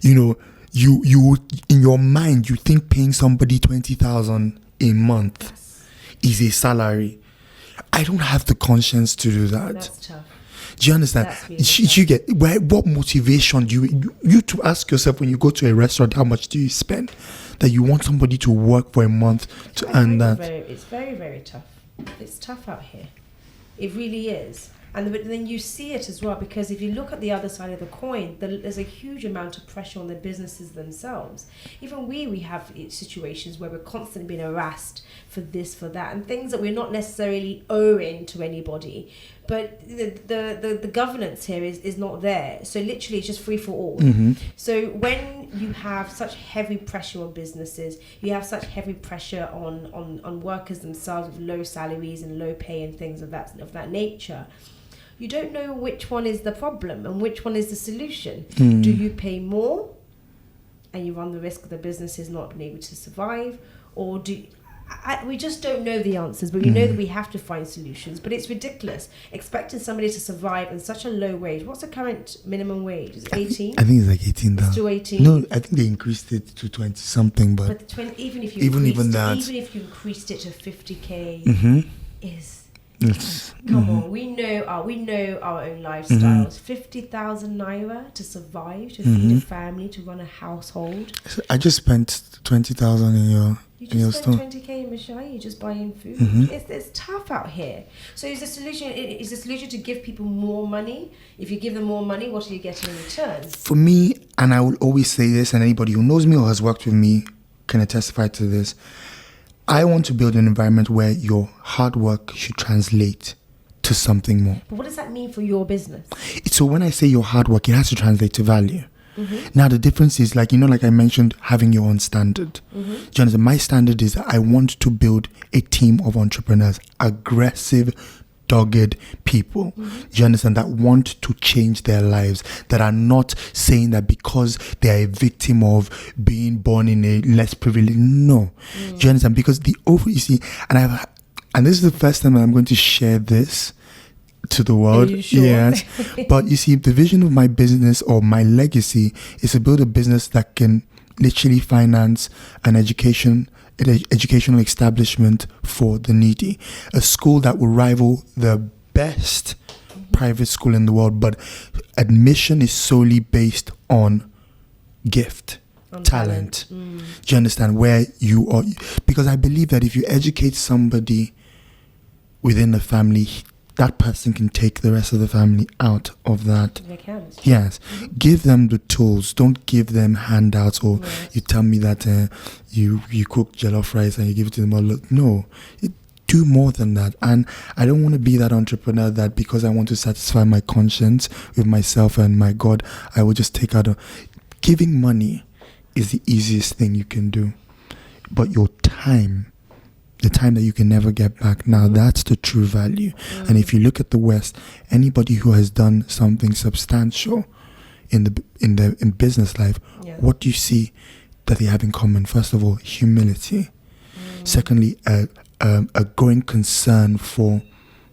you in your mind, you think paying somebody 20,000 a month is a salary. I don't have the conscience to do that. That's tough. Do you understand? You get what motivation do you to ask yourself when you go to a restaurant, how much do you spend? That you want somebody to work for a month to earn that. It's very, very tough. It's tough out here. It really is. And then you see it as well, because if you look at the other side of the coin, there's a huge amount of pressure on the businesses themselves. Even we have situations where we're constantly being harassed for this, for that, and things that we're not necessarily owing to anybody. But the governance here is not there. So literally it's just free for all. So when you have such heavy pressure on businesses, you have such heavy pressure on workers themselves with low salaries and low pay and things of that nature, you don't know which one is the problem and which one is the solution. Do you pay more and you run the risk of the businesses not being able to survive, or we just don't know the answers, but we know that we have to find solutions. But it's ridiculous expecting somebody to survive in such a low wage. What's the current minimum wage? Is it 18? I think it's like 18 now. It's still 18? No, I think they increased it to 20 something, but even if you increased it to 50k, come on, we know our own lifestyles. 50,000 naira to survive, to feed a family, to run a household. So I just spent 20,000 in your You just spent 20k in Mashai, you're just buying food. It's tough out here. So is the solution to give people more money? If you give them more money, what are you getting in return? For me, and I will always say this, and anybody who knows me or has worked with me can testify to this, I want to build an environment where your hard work should translate to something more. But what does that mean for your business? So when I say your hard work, it has to translate to value. Now the difference is, like, like I mentioned, having your own standard. Do you understand? My standard is that I want to build a team of entrepreneurs, aggressive, dogged people. Do you understand? That want to change their lives, that are not saying that because they are a victim of being born in a less privileged. No. Do you understand? Because you see, and this is the first time that I'm going to share this to the world. Are you sure? Yes. But you see, the vision of my business or my legacy is to build a business that can literally finance an educational establishment for the needy, a school that will rival the best private school in the world, but admission is solely based on gift, talent. Do you understand where you are? Because I believe that if you educate somebody within the family, that person can take the rest of the family out of that. They can. Yes. Give them the tools. Don't give them handouts, or you tell me that you cook jollof rice and you give it to them all. No. Do more than that. And I don't want to be that entrepreneur that because I want to satisfy my conscience with myself and my God, I will just take out giving money is the easiest thing you can do. But your time, the time that you can never get back, now that's the true value. And if you look at the West, anybody who has done something substantial in business life, what do you see that they have in common? First of all, humility. Secondly, a growing concern for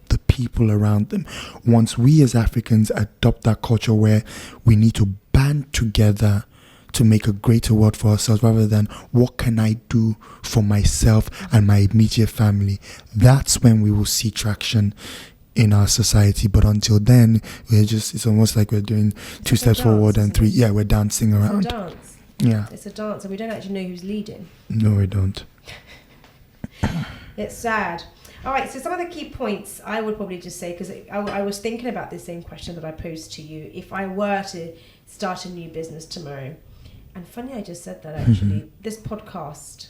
the people around them. Once we as Africans adopt that culture where we need to band together to make a greater world for ourselves rather than what can I do for myself and my immediate family, that's when we will see traction in our society. But until then, it's almost like we're doing two steps forward and three. Yeah, we're dancing around. It's a dance. Yeah. It's a dance, and we don't actually know who's leading. No, we don't. It's sad. All right, so some of the key points I would probably just say, because I was thinking about the same question that I posed to you. If I were to start a new business tomorrow, and funny I just said that actually, this podcast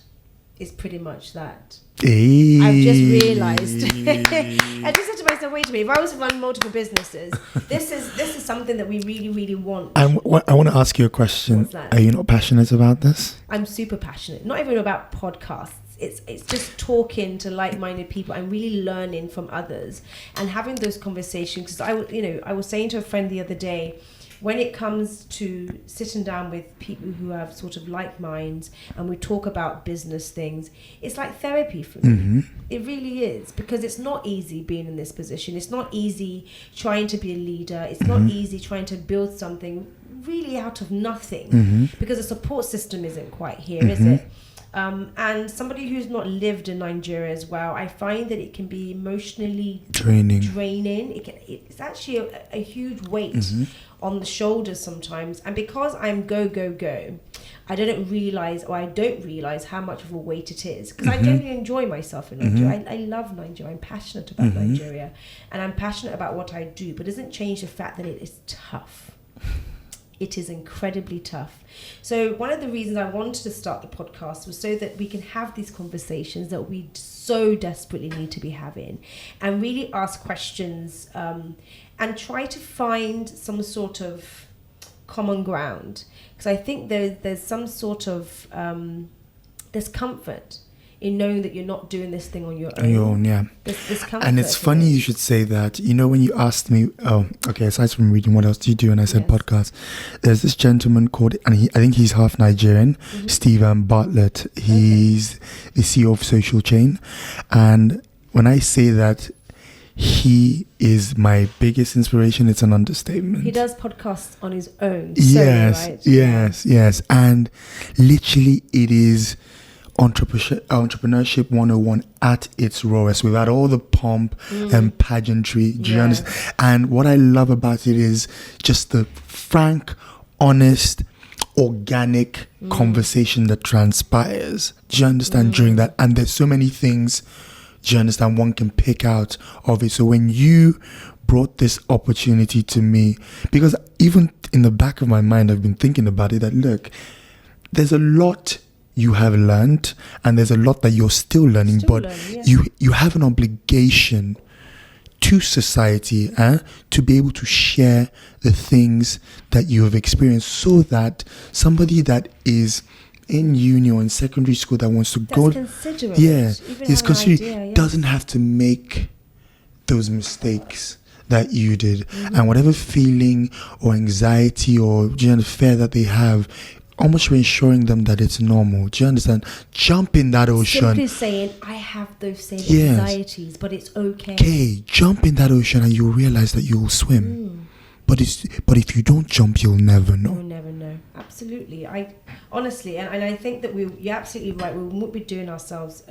is pretty much that. Hey. I've just realised. I just said to myself, wait a minute, if I was to run multiple businesses, this is something that we really, really want. I want to ask you a question. What's that? Are you not passionate about this? I'm super passionate. Not even about podcasts. It's just talking to like-minded people and really learning from others and having those conversations. Because I was saying to a friend the other day, when it comes to sitting down with people who have sort of like minds and we talk about business things, it's like therapy for me. It really is, because it's not easy being in this position. It's not easy trying to be a leader. It's not easy trying to build something really out of nothing because the support system isn't quite here, is it? And somebody who's not lived in Nigeria as well, I find that it can be emotionally draining. It's actually a huge weight on the shoulders sometimes. And because I'm go, I don't realize how much of a weight it is. Because I genuinely enjoy myself in Nigeria. I love Nigeria. I'm passionate about Nigeria. And I'm passionate about what I do. But it doesn't change the fact that it is tough. It is incredibly tough. So one of the reasons I wanted to start the podcast was so that we can have these conversations that we so desperately need to be having, and really ask questions and try to find some sort of common ground. Because I think there's some sort of there's comfort in knowing that you're not doing this thing on your own. On your own, yeah. There's comfort. And it's funny you should say that. When you asked me, aside from reading, what else do you do? And I said podcast. There's this gentleman called, and I think he's half Nigerian, Stephen Bartlett. He's the CEO of Social Chain. And when I say that he is my biggest inspiration, it's an understatement. He does podcasts on his own. Yes. And literally it is entrepreneurship 101 at its rawest, without all the pomp and pageantry. Do you understand? And what I love about it is just the frank, honest, organic conversation that transpires. Do you understand? During that, and there's so many things, do you understand, one can pick out of it. So when you brought this opportunity to me, because even in the back of my mind I've been thinking about it, that look, there's a lot you have learned, and there's a lot that you're still learning, you have an obligation to society, to be able to share the things that you have experienced, so that somebody that is in uni or in secondary school that wants to go, is considerate, doesn't have to make those mistakes that you did. And whatever feeling or anxiety or fear that they have, almost ensuring them that it's normal. Do you understand? Jump in that ocean. Simply saying, I have those same anxieties, but it's okay. Okay, jump in that ocean and you'll realize that you'll swim. But if you don't jump, you'll never know. You'll never know. Absolutely. I honestly, and I think that you're absolutely right. We won't be doing ourselves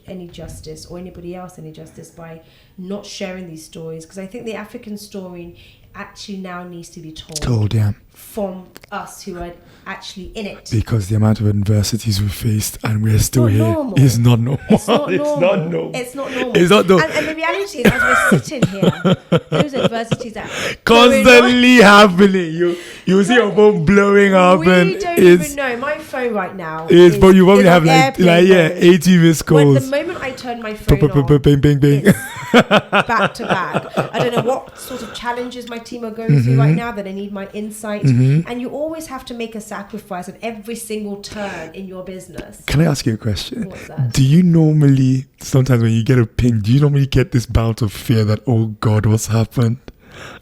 any justice, or anybody else any justice, by not sharing these stories, because I think the African story actually now needs to be told from us who are actually in it. Because the amount of adversities we faced and we're still here is not normal. It's not normal. It's not normal. And the reality is, as we're sitting here, those adversities are constantly happening. You see your phone blowing up, and we don't even know. My phone right now but you probably have 80 missed calls. When the moment I turn my phone on, bing. back to back. I don't know what sort of challenges my team are going through right now that I need my insight. And you always have to make a sacrifice at every single turn in your business. Can I ask you a question? What's that? Do you normally, sometimes when you get a ping, do you normally get this bout of fear that, oh God, what's happened?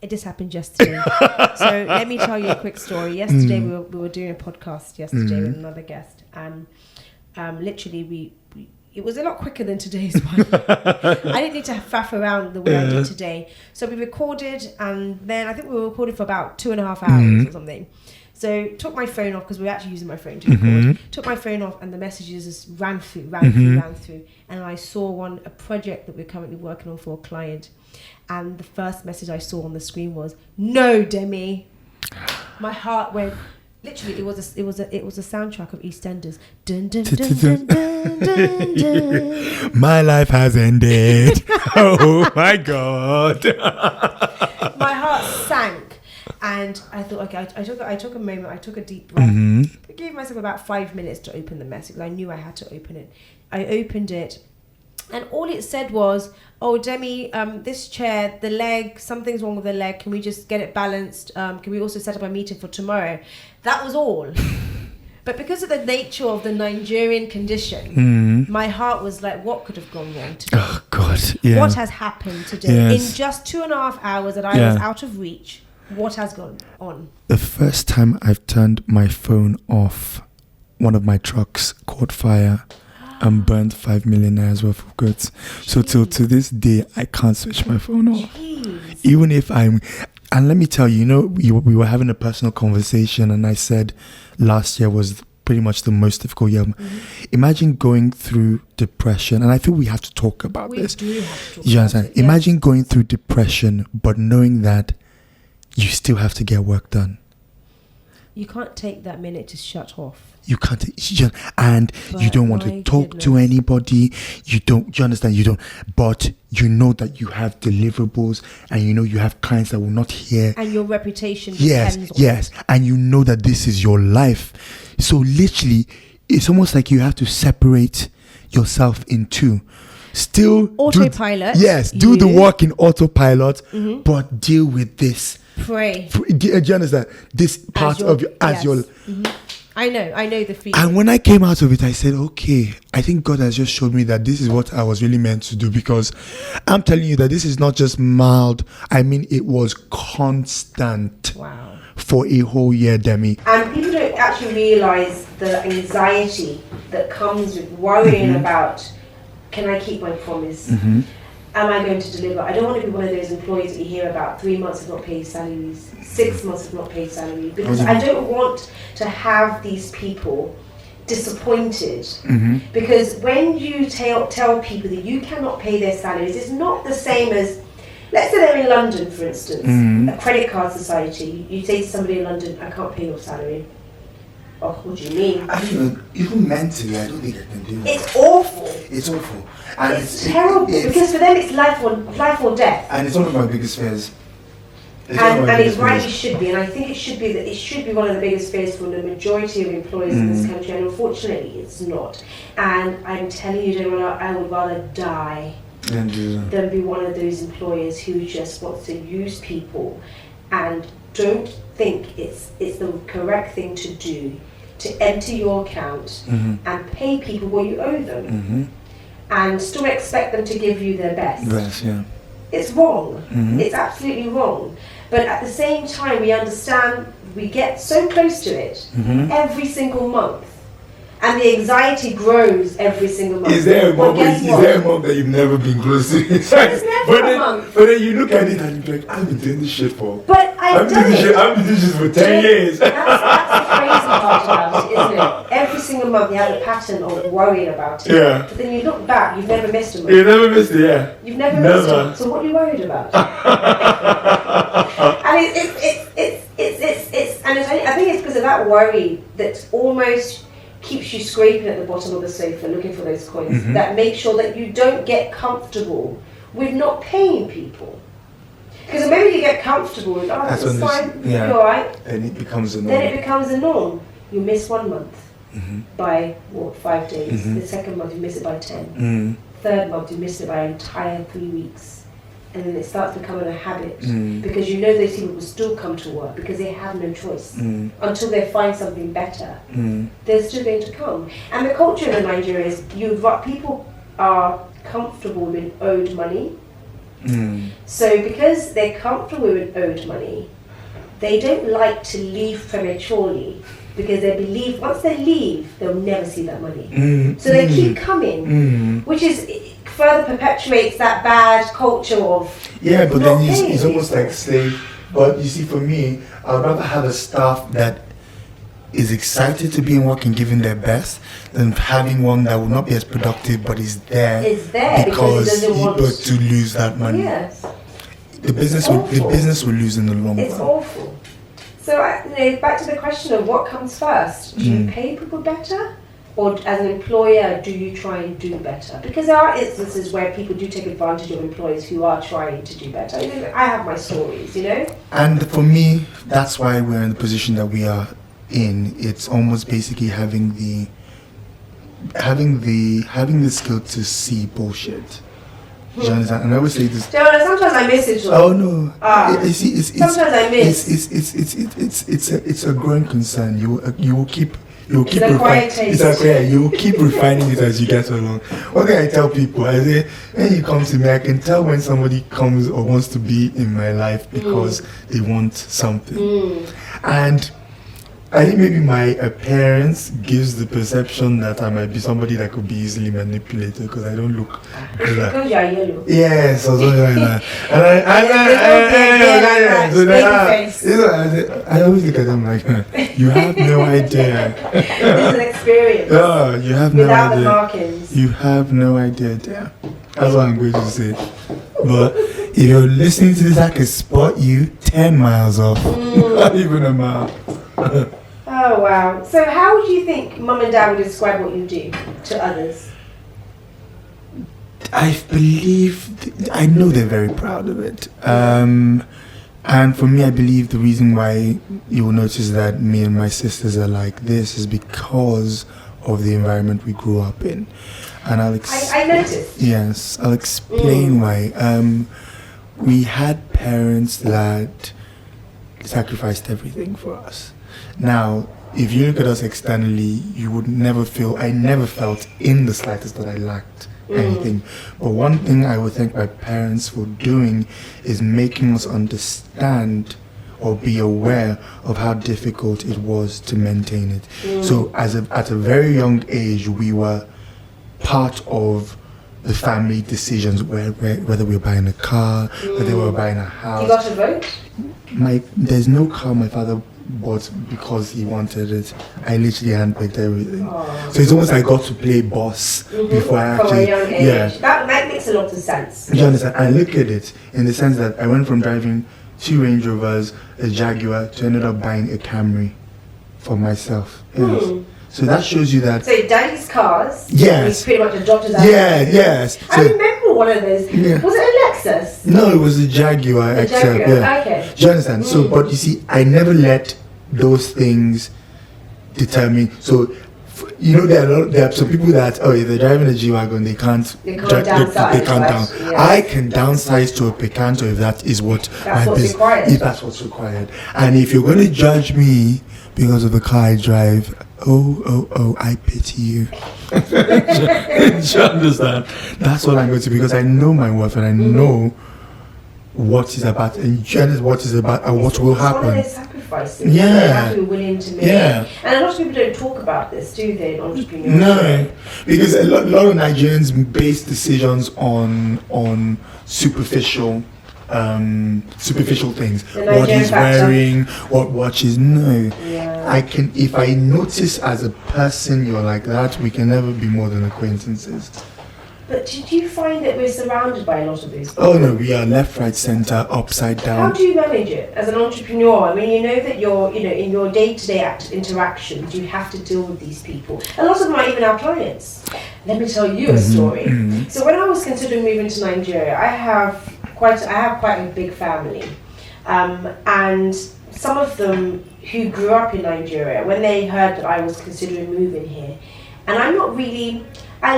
It just happened yesterday. So let me tell you a quick story. Yesterday we were doing a podcast yesterday with another guest, and literally it was a lot quicker than today's one. I didn't need to faff around the way I did today. So we recorded, and then I think we were recording for about 2.5 hours or something. So took my phone off, because we were actually using my phone to record. Took my phone off, and the messages just ran through. And I saw a project that we're currently working on for a client. And the first message I saw on the screen was, "No, Demi." My heart went. Literally, it was a soundtrack of EastEnders. Dun, dun, dun, dun, dun, dun, dun. My life has ended. Oh my God. My heart sank, and I thought, okay, I took a moment, I took a deep breath. I gave myself about 5 minutes to open the message. I knew I had to open it. I opened it, and all it said was, "Oh, Demi, this chair, the leg, something's wrong with the leg. Can we just get it balanced? Can we also set up a meeting for tomorrow?" That was all. But because of the nature of the Nigerian condition, my heart was like, what could have gone wrong today? Oh, God. Yeah. What has happened today? In just 2.5 hours that I was out of reach, what has gone on? The first time I've turned my phone off, one of my trucks caught fire and burnt 5 million naira worth of goods. So till to this day, I can't switch my phone off. Jeez. Even if and let me tell you, we were having a personal conversation, and I said last year was pretty much the most difficult year. Imagine going through depression, and I feel we have to talk about this. We do have to talk you about understand? it. Imagine going through depression, but knowing that you still have to get work done. You can't take that minute to shut off. You can't, and you don't want to talk to anybody. You understand? You don't, but you know that you have deliverables, and you know you have clients that will not hear. And your reputation depends on it. And you know that this is your life. So literally, it's almost like you have to separate yourself in two. Still autopilot. Do the work in autopilot, but deal with this. Pray. Do you understand? This part of your I know the feeling. And when I came out of it, I said, okay, I think God has just showed me that this is what I was really meant to do, because I'm telling you that this is not just mild. I mean, it was constant. Wow. For a whole year, Demi. And people don't actually realize the anxiety that comes with worrying about, can I keep my promise? Am I going to deliver? I don't want to be one of those employees that you hear about 3 months of not paid salaries, 6 months of not paid salary, because I don't want to have these people disappointed. Because when you tell people that you cannot pay their salaries, it's not the same as, let's say they're in London, for instance, a credit card society. You say to somebody in London, I can't pay your salary. Oh, what do you mean? I mean, even mentally, I don't think I can do that. It's awful. It's awful. And it's terrible, because for them it's life or death. And it's one of my biggest fears. And it's right, it should be. And I think it should be one of the biggest fears for the majority of employees in this country. And unfortunately, it's not. And I'm telling you, Demola, I would rather die than be one of those employers who just wants to use people and don't think it's the correct thing to do to enter your account and pay people what you owe them and still expect them to give you their best. It's wrong. It's absolutely wrong. But at the same time, we understand we get so close to it every single month. And the anxiety grows every single month. Is there a month that you've never been close to? It's never a month. But then you look at it and you're like, I've been doing this shit for. But I've been doing this shit for 10 years. That's the crazy part about it, isn't it? Every single month you have a pattern of worrying about it. Yeah. But then you look back, you've never missed a month. You never missed it, yeah. You've never missed it. So what are you worried about? And I think it's because of that worry that almost keeps you scraping at the bottom of the sofa looking for those coins that make sure that you don't get comfortable with not paying people. Because the moment you get comfortable with, that's it's fine, you're alright, then it becomes a norm. Then it becomes a norm. You miss 1 month by 5 days. The second month you miss it by 10. Third month you miss it by an entire 3 weeks. And then it starts becoming a habit because you know those people will still come to work because they have no choice until they find something better. They're still going to come. And the culture in Nigeria is people are comfortable with owed money. So because they're comfortable with owed money, they don't like to leave prematurely because they believe once they leave, they'll never see that money. So they keep coming, which is further perpetuates that bad culture of but then it's almost like slave. But you see, for me, I'd rather have a staff that is excited to be in work and giving their best than having one that will not be as productive but is there because he doesn't want to lose that money. Yes. The business will lose in the long run. It's awful. So back to the question of what comes first. Do you pay people better? Or as an employer, do you try and do better? Because there are instances where people do take advantage of employees who are trying to do better. I have my stories, And for me, that's why we're in the position that we are in. It's almost basically having the skill to see bullshit. Do you understand? And I always say this. Sometimes I miss it. Oh no! Sometimes I miss. It's a growing concern. You will keep You will keep refining it as you get along. One thing I tell people, I say, when you come to me, I can tell when somebody comes or wants to be in my life because they want something. And I think maybe my appearance gives the perception that I might be somebody that could be easily manipulated because I don't look because you are yellow. Yes, or something like that. I always look at them like, you have no idea. It's an experience. Oh, you have no without idea. The markings. You have no idea. Yeah. That's what I'm going to say. But if you're listening to this, I can spot you 10 miles off. Not even a mile. Oh wow. So how would you think mum and dad would describe what you do to others? I know they're very proud of it. And for me, I believe the reason why you will notice that me and my sisters are like this is because of the environment we grew up in. And I noticed. Yes, I'll explain why. We had parents that sacrificed everything for us. Now, if you look at us externally, you would never I never felt in the slightest that I lacked anything. But one thing I would thank my parents for doing is making us understand or be aware of how difficult it was to maintain it. So at a very young age, we were part of the family decisions, whether we were buying a car, whether we were buying a house. You got to vote? There's no car my father bought because he wanted it. I literally handpicked everything. So it's almost like I got to play boss before I actually. From a young age. Yeah. That makes a lot of sense. You understand? I look at it in the sense that I went from driving 2 Range Rovers, a Jaguar, to ended up buying a Camry for myself. Yes. So that shows you that. So daddy's cars. Yes. He's pretty much adopted that. Yeah. Yes. I remember one of those. Yeah. Was it a Lexus? No, it was a Jaguar XF. Yeah. Okay. Do you understand? So, but you see, I never let those things determine. So, there are some people that if they're driving a G-Wagon, they can't downsize. They can't down. Yes. I can downsize to a Picanto if that is what required. If that's what's required. And if you're going to judge me because of the car I drive, I pity you. Do you understand? That's what I'm going to, because I know my worth and I know what is about, and what is about, and what will happen. One of the sacrifices you have to be willing to make. Yeah. And a lot of people don't talk about this, do they, in entrepreneurship? No, because a lot of Nigerians base decisions on superficial things. What he's wearing, what watches. No. Yeah. If I notice as a person you're like that, we can never be more than acquaintances. But did you find that we're surrounded by a lot of these people? Oh no, we are left, right, center, upside down. How do you manage it as an entrepreneur? I mean, you know that in your day-to-day interactions, you have to deal with these people. A lot of them are even our clients. Let me tell you a story. Mm-hmm. So when I was considering moving to Nigeria, I have quite a big family, and some of them who grew up in Nigeria, when they heard that I was considering moving here, and I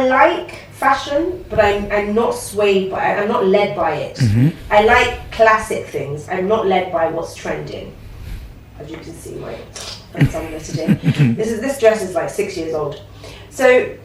like fashion, but I'm not swayed by, I'm not led by it. Mm-hmm. I like classic things. I'm not led by what's trending. As you can see, my summoner today. This dress is like 6 years old. So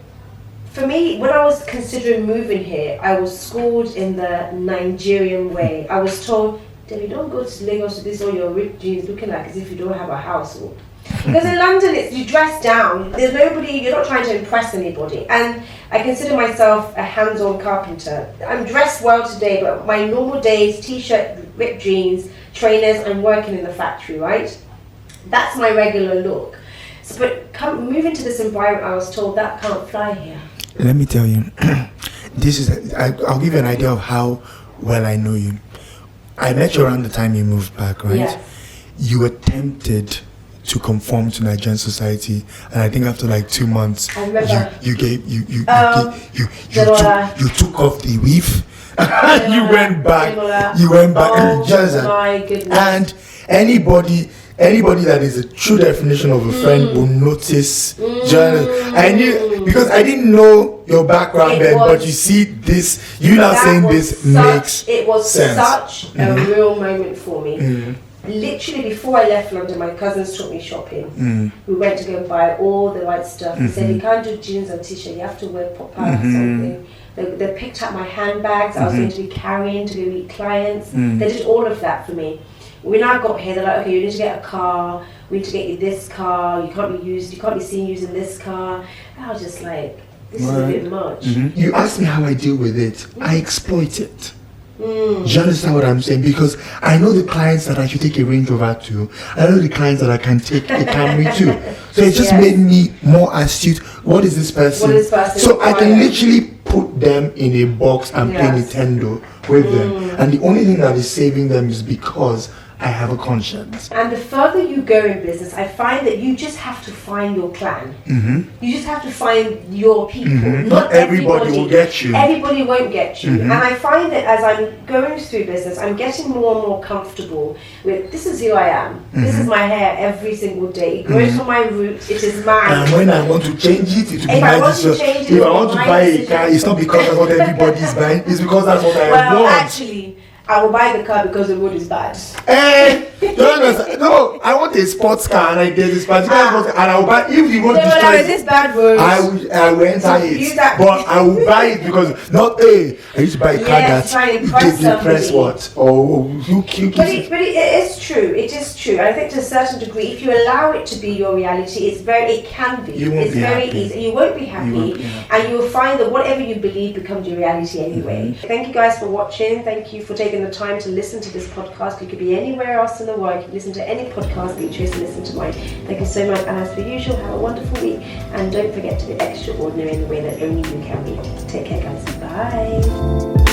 for me, when I was considering moving here, I was schooled in the Nigerian way. I was told, Debbie, don't go to Lagos with this all your ripped jeans looking like as if you don't have a household. Because in London, you dress down. There's nobody. You're not trying to impress anybody. And I consider myself a hands-on carpenter. I'm dressed well today, but my normal days: t-shirt, ripped jeans, trainers. I'm working in the factory, right? That's my regular look. So, but moving to this environment, I was told that can't fly here. Let me tell you, I'll give you an idea of how well I know you. I met you around the time you moved back, right? Yes. You were tempted to conform to Nigerian society, and I think after like 2 months, you took off the weave. You went back. Oh my goodness! And anybody that is a true definition of a friend will notice. I knew, because I didn't know your background then, but you see this. You now saying this makes sense. It was such a real moment for me. Mm. Literally before I left London, my cousins took me shopping. We went to go and buy all the right stuff. They said, you can't do jeans and t-shirt, you have to wear pop out or something. They picked up my handbags I was going to be carrying to go meet clients. They did all of that for me. When I got here, they're like, okay, you need to get a car, we need to get you this car, you can't be seen using this car. I was just like, this is a bit much. You asked me how I deal with it. I exploit it. Do you understand what I'm saying? Because I know the clients that I should take a Range Rover to. I know the clients that I can take a Camry to. So it just made me more astute. What is this person? So I can literally put them in a box and play Nintendo with them. And the only thing that is saving them is because I have a conscience. And the further you go in business, I find that you just have to find your clan. You just have to find your people. Not everybody will get you. Everybody won't get you. And I find that as I'm going through business, I'm getting more and more comfortable with, this is who I am. This is my hair every single day. It grows from my roots. It is mine. And when I want to change it, it will be my decision. If I want to buy a car, it's not because that's what everybody's buying. It's because that's what I want. Well, actually, I will buy the car because the road is bad. No, I want a sports car and I get this particular sports car and I will buy, if you want to destroy it, this bad road, I will enter it. But I will buy it because I used to buy a car that impress what? Or you But it is true. It is true. And I think to a certain degree, if you allow it to be your reality, it can be. It's very easy. You won't be happy. And you'll find that whatever you believe becomes your reality anyway. Thank you guys for watching. Thank you for taking the time to listen to this podcast. You could be anywhere else in the world. You can listen to any podcast that you choose to listen to mine. Thank you so much. And as per usual, have a wonderful week. And don't forget to be extraordinary in the way that only you can be. Take care, guys. Bye.